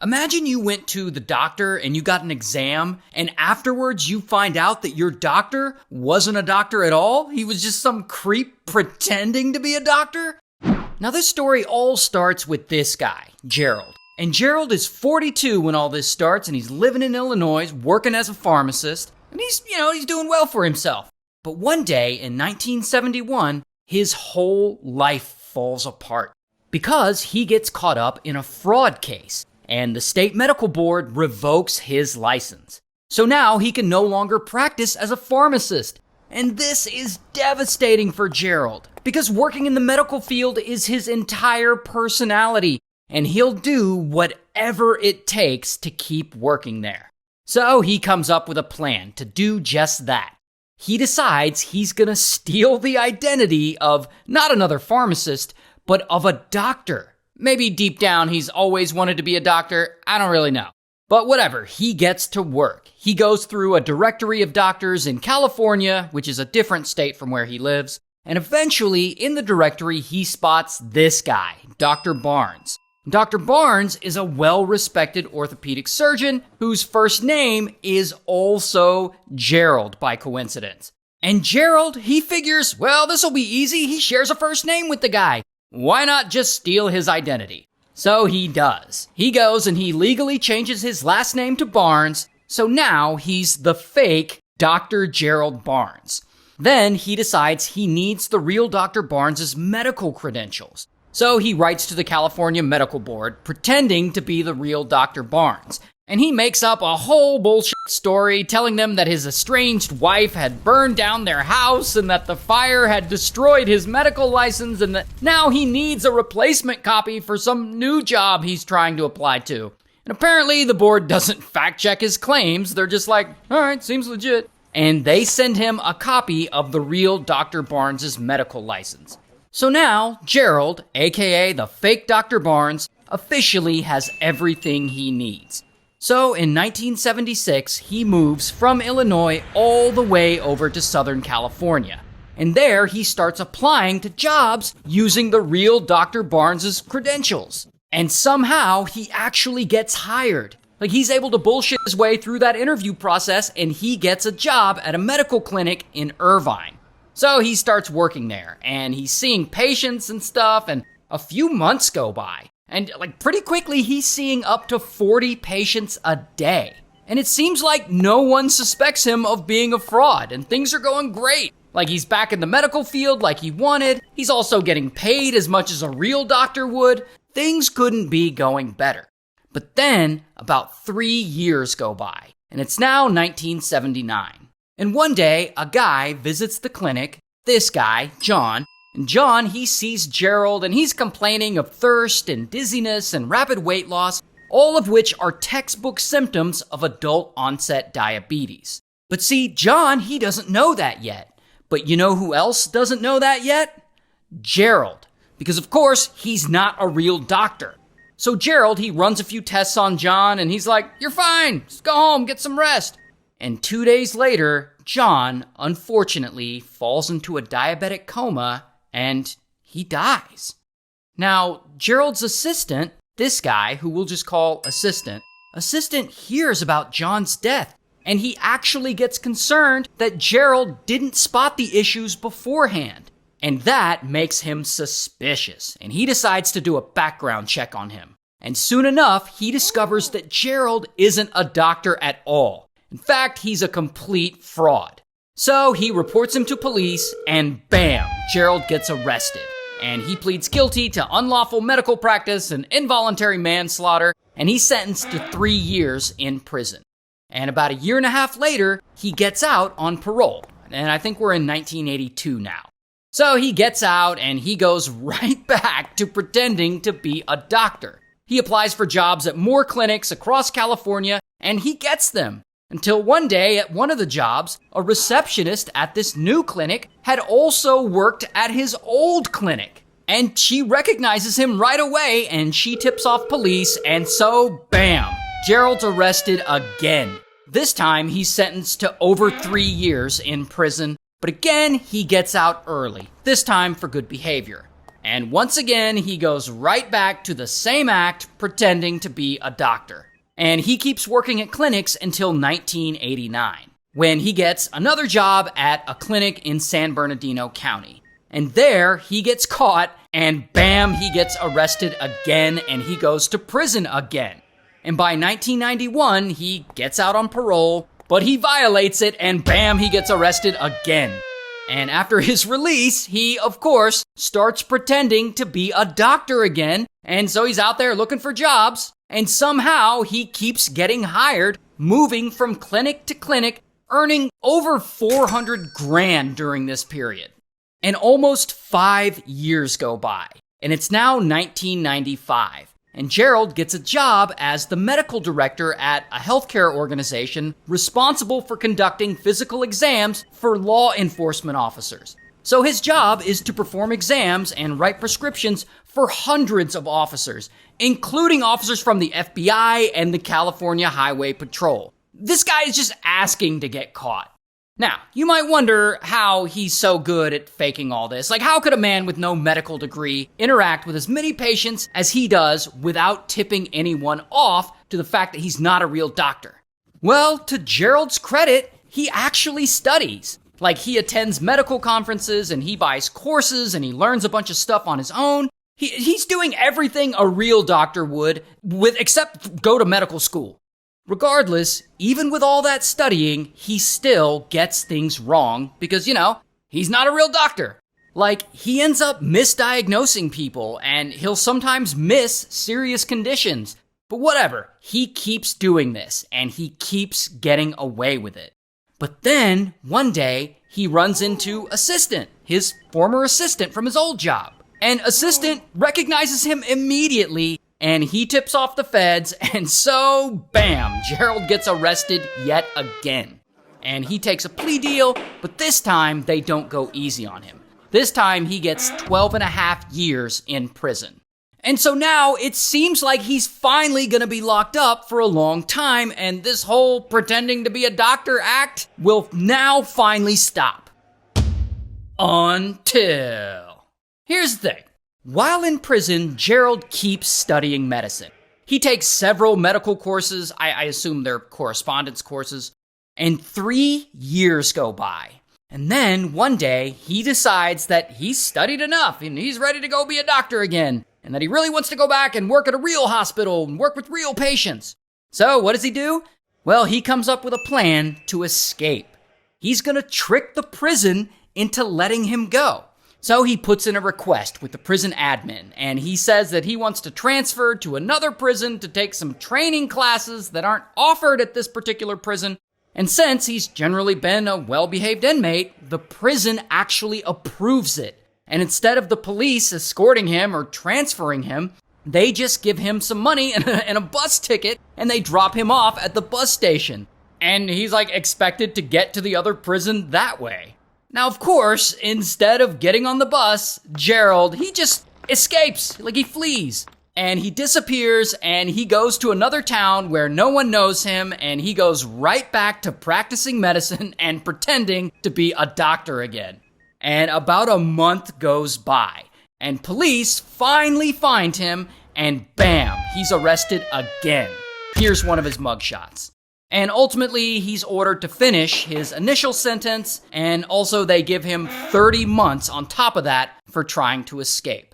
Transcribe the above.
Imagine you went to the doctor and you got an exam, and afterwards you find out that your doctor wasn't a doctor at all. He was just some creep pretending to be a doctor. Now this story all starts with this guy, Gerald. And Gerald is 42 when all this starts, and he's living in Illinois, working as a pharmacist, and he's doing well for himself. But one day in 1971, his whole life falls apart because he gets caught up in a fraud case. And the state medical board revokes his license. So now he can no longer practice as a pharmacist. And this is devastating for Gerald, because working in the medical field is his entire personality, and he'll do whatever it takes to keep working there. So he comes up with a plan to do just that. He decides he's gonna steal the identity of not another pharmacist, but of a doctor. Maybe deep down he's always wanted to be a doctor, I don't really know. But whatever, he gets to work. He goes through a directory of doctors in California, which is a different state from where he lives, and eventually in the directory he spots this guy, Dr. Barnes. Dr. Barnes is a well-respected orthopedic surgeon whose first name is also Gerald by coincidence. And Gerald, he figures, well, this'll be easy, he shares a first name with the guy. Why not just steal his identity? So he does. He goes and he legally changes his last name to Barnes, so now he's the fake Dr. Gerald Barnes. Then he decides he needs the real Dr. Barnes' medical credentials. So he writes to the California Medical Board, pretending to be the real Dr. Barnes. And he makes up a whole bullshit story telling them that his estranged wife had burned down their house and that the fire had destroyed his medical license and that now he needs a replacement copy for some new job he's trying to apply to. And apparently the board doesn't fact check his claims. They're just like, all right, seems legit. And they send him a copy of the real Dr. Barnes' medical license. So now Gerald, aka the fake Dr. Barnes, officially has everything he needs. So in 1976, he moves from Illinois all the way over to Southern California. And there he starts applying to jobs using the real Dr. Barnes' credentials. And somehow he actually gets hired. Like, he's able to bullshit his way through that interview process, and he gets a job at a medical clinic in Irvine. So he starts working there, and he's seeing patients and stuff, and a few months go by. And pretty quickly, he's seeing up to 40 patients a day. And it seems like no one suspects him of being a fraud, and things are going great. Like, he's back in the medical field like he wanted. He's also getting paid as much as a real doctor would. Things couldn't be going better. But then, about 3 years go by, and it's now 1979. And one day, a guy visits the clinic, this guy, John. And John, he sees Gerald, and he's complaining of thirst and dizziness and rapid weight loss, all of which are textbook symptoms of adult onset diabetes. But see, John, he doesn't know that yet. But you know who else doesn't know that yet? Gerald. Because of course, he's not a real doctor. So Gerald, he runs a few tests on John, and he's like, "You're fine, just go home, get some rest." And 2 days later, John, unfortunately, falls into a diabetic coma, and he dies. Now, Gerald's assistant, this guy, who we'll just call assistant hears about John's death, and he actually gets concerned that Gerald didn't spot the issues beforehand. And that makes him suspicious, and he decides to do a background check on him. And soon enough, he discovers that Gerald isn't a doctor at all. In fact, he's a complete fraud. So he reports him to police, and bam, Gerald gets arrested. And he pleads guilty to unlawful medical practice and involuntary manslaughter, and he's sentenced to 3 years in prison. And about a year and a half later, he gets out on parole. And I think we're in 1982 now. So he gets out, and he goes right back to pretending to be a doctor. He applies for jobs at more clinics across California, and he gets them. Until one day, at one of the jobs, a receptionist at this new clinic had also worked at his old clinic. And she recognizes him right away, and she tips off police, and so, bam, Gerald's arrested again. This time, he's sentenced to over 3 years in prison, but again, he gets out early, this time for good behavior. And once again, he goes right back to the same act, pretending to be a doctor. And he keeps working at clinics until 1989, when he gets another job at a clinic in San Bernardino County. And there, he gets caught, and bam, he gets arrested again, and he goes to prison again. And by 1991, he gets out on parole, but he violates it, and bam, he gets arrested again. And after his release, he, of course, starts pretending to be a doctor again, and so he's out there looking for jobs, and somehow he keeps getting hired, moving from clinic to clinic, earning over $400,000 during this period. And almost 5 years go by, and it's now 1995. And Gerald gets a job as the medical director at a healthcare organization responsible for conducting physical exams for law enforcement officers. So his job is to perform exams and write prescriptions for hundreds of officers, including officers from the FBI and the California Highway Patrol. This guy is just asking to get caught. Now, you might wonder how he's so good at faking all this. Like, how could a man with no medical degree interact with as many patients as he does without tipping anyone off to the fact that he's not a real doctor? Well, to Gerald's credit, he actually studies. Like, he attends medical conferences and he buys courses and he learns a bunch of stuff on his own. He's doing everything a real doctor would, except go to medical school. Regardless, even with all that studying, he still gets things wrong because, he's not a real doctor. Like, he ends up misdiagnosing people and he'll sometimes miss serious conditions. But whatever, he keeps doing this and he keeps getting away with it. But then, one day, he runs into Assistant, his former assistant from his old job. And Assistant recognizes him immediately, and he tips off the feds, and so, bam, Gerald gets arrested yet again. And he takes a plea deal, but this time they don't go easy on him. This time he gets 12 and a half years in prison. And so now it seems like he's finally gonna be locked up for a long time, and this whole pretending to be a doctor act will now finally stop. Until... Here's the thing. While in prison, Gerald keeps studying medicine. He takes several medical courses, I assume they're correspondence courses, and 3 years go by. And then one day, he decides that he's studied enough and he's ready to go be a doctor again, and that he really wants to go back and work at a real hospital and work with real patients. So what does he do? Well, he comes up with a plan to escape. He's gonna trick the prison into letting him go. So he puts in a request with the prison admin, and he says that he wants to transfer to another prison to take some training classes that aren't offered at this particular prison. And since he's generally been a well-behaved inmate, the prison actually approves it. And instead of the police escorting him or transferring him, they just give him some money and a bus ticket, and they drop him off at the bus station. And he's expected to get to the other prison that way. Now, of course, instead of getting on the bus, Gerald, he just escapes, he flees. And he disappears, and he goes to another town where no one knows him, and he goes right back to practicing medicine and pretending to be a doctor again. And about a month goes by, and police finally find him, and bam, he's arrested again. Here's one of his mugshots. And ultimately, he's ordered to finish his initial sentence, and also they give him 30 months on top of that for trying to escape.